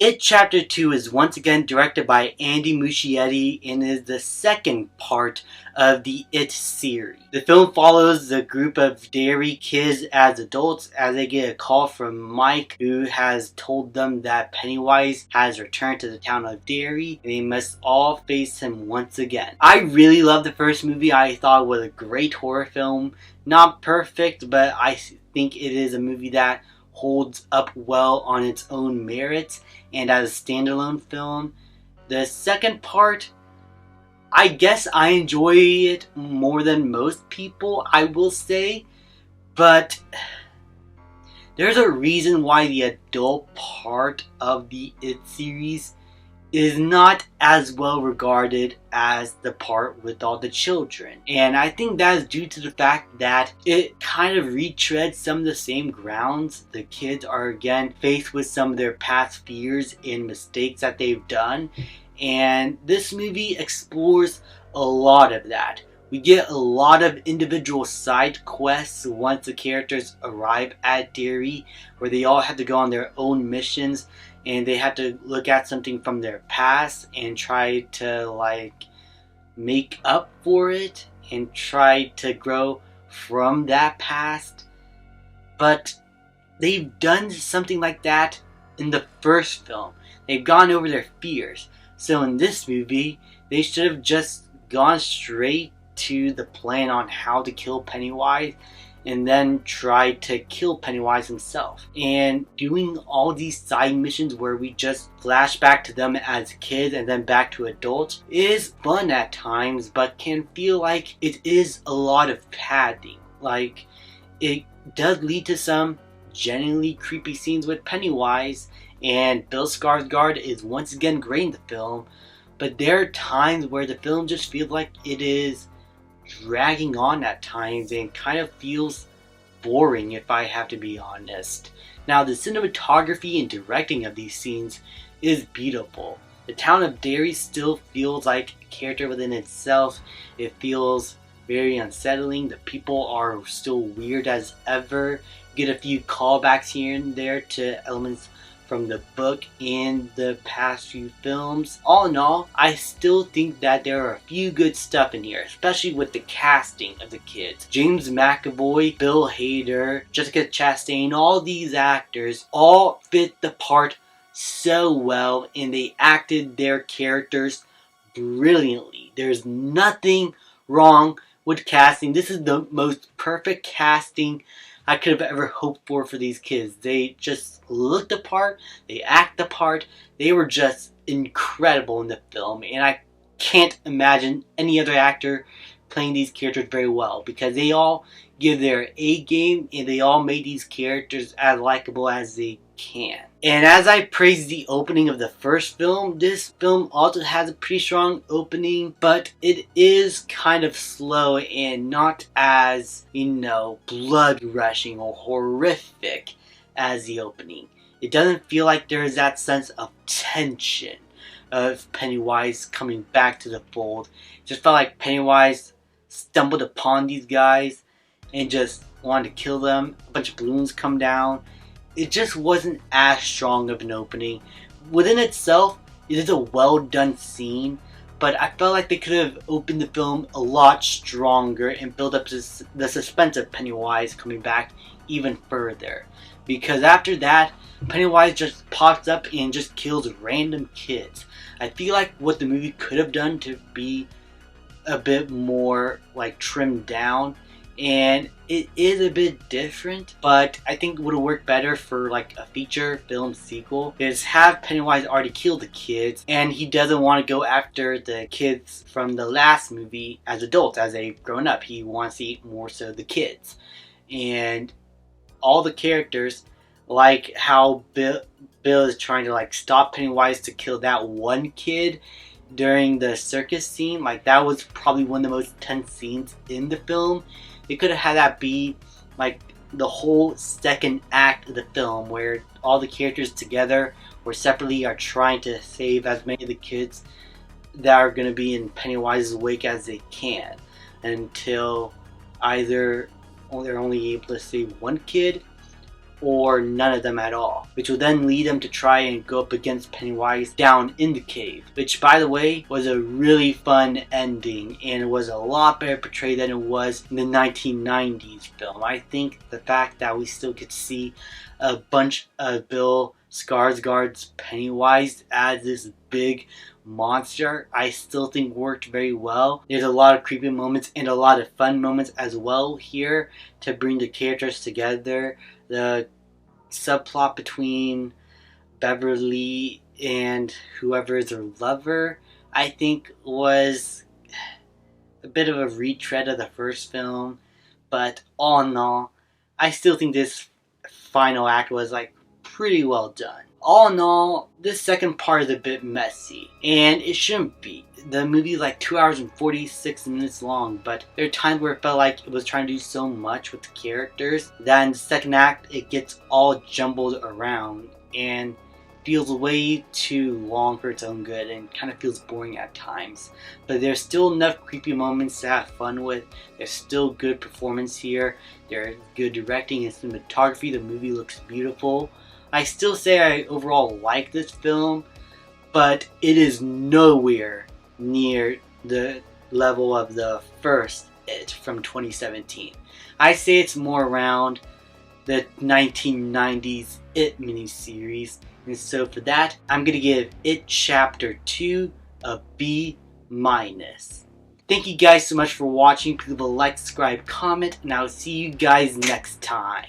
It Chapter 2 is once again directed by Andy Muschietti and is the second part of the It series. The film follows the group of Derry kids as adults as they get a call from Mike, who has told them that Pennywise has returned to the town of Derry and they must all face him once again. I really loved the first movie. I thought it was a great horror film. Not perfect, but I think it is a movie that holds up well on its own merits and as a standalone film. The second part, I guess I enjoy it more than most people, I will say, but there's a reason why the adult part of the It series is not as well regarded as the part with all the children. And I think that is due to the fact that it kind of retreads some of the same grounds. The kids are again faced with some of their past fears and mistakes that they've done. And this movie explores a lot of that. We get a lot of individual side quests once the characters arrive at Derry, where they all have to go on their own missions and they have to look at something from their past and try to make up for it and try to grow from that past. But they've done something like that in the first film. They've gone over their fears. So in this movie, they should have just gone straight to the plan on how to kill Pennywise and then try to kill Pennywise himself. And doing all these side missions where we just flash back to them as kids and then back to adults is fun at times, but can feel like it is a lot of padding. Like, it does lead to some genuinely creepy scenes with Pennywise, and Bill Skarsgård is once again great in the film, but there are times where the film just feels like it is dragging on at times and kind of feels boring, if I have to be honest. Now, the cinematography and directing of these scenes is beautiful. The town of Derry still feels like a character within itself. It feels very unsettling. The people are still weird as ever. You get a few callbacks here and there to elements from the book and the past few films. All in all, I still think that there are a few good stuff in here, especially with the casting of the kids. James McAvoy, Bill Hader, Jessica Chastain, all these actors all fit the part so well and they acted their characters brilliantly. There's nothing wrong with casting. This is the most perfect casting I could have ever hoped for these kids. They just look the part, they act the part, they were just incredible in the film, and I can't imagine any other actor playing these characters very well, because they all give their A game and they all made these characters as likable as they can. And as I praised the opening of the first film, this film also has a pretty strong opening, but it is kind of slow and not as, blood rushing or horrific as the opening. It doesn't feel like there is that sense of tension of Pennywise coming back to the fold. It just felt like Pennywise stumbled upon these guys and just wanted to kill them. A bunch of balloons come down. It just wasn't as strong of an opening. Within itself, it is a well done scene, but I felt like they could have opened the film a lot stronger and built up the suspense of Pennywise coming back even further. Because after that, Pennywise just pops up and just kills random kids. I feel like what the movie could have done to be a bit more trimmed down, and it is a bit different, but I think it would have worked better for a feature film sequel, is have Pennywise already killed the kids and he doesn't want to go after the kids from the last movie as adults, as they've grown up. He wants to eat more so the kids. And all the characters, like how Bill is trying to stop Pennywise to kill that one kid during the circus scene, that was probably one of the most tense scenes in the film. They could have had that be the whole second act of the film, where all the characters together or separately are trying to save as many of the kids that are going to be in Pennywise's wake as they can, until either they're only able to save one kid or none of them at all, which will then lead them to try and go up against Pennywise down in the cave, which, by the way, was a really fun ending, and it was a lot better portrayed than it was in the 1990s film. I think the fact that we still get to see a bunch of Bill Skarsgård's Pennywise as this big monster, I still think worked very well. There's a lot of creepy moments and a lot of fun moments as well here to bring the characters together. The subplot between Beverly and whoever is her lover, I think, was a bit of a retread of the first film, but all in all, I still think this final act was like pretty well done. All in all, this second part is a bit messy, and it shouldn't be. The movie is like 2 hours and 46 minutes long, but there are times where it felt like it was trying to do so much with the characters that in the second act it gets all jumbled around and feels way too long for its own good and kind of feels boring at times. But there's still enough creepy moments to have fun with. There's still good performance here. There's good directing and cinematography. The movie looks beautiful. I still say I overall like this film, but it is nowhere near the level of the first It from 2017. I say it's more around the 1990s It miniseries, and so for that, I'm going to give It Chapter 2 a B-. Thank you guys so much for watching. Please leave a like, subscribe, comment, and I'll see you guys next time.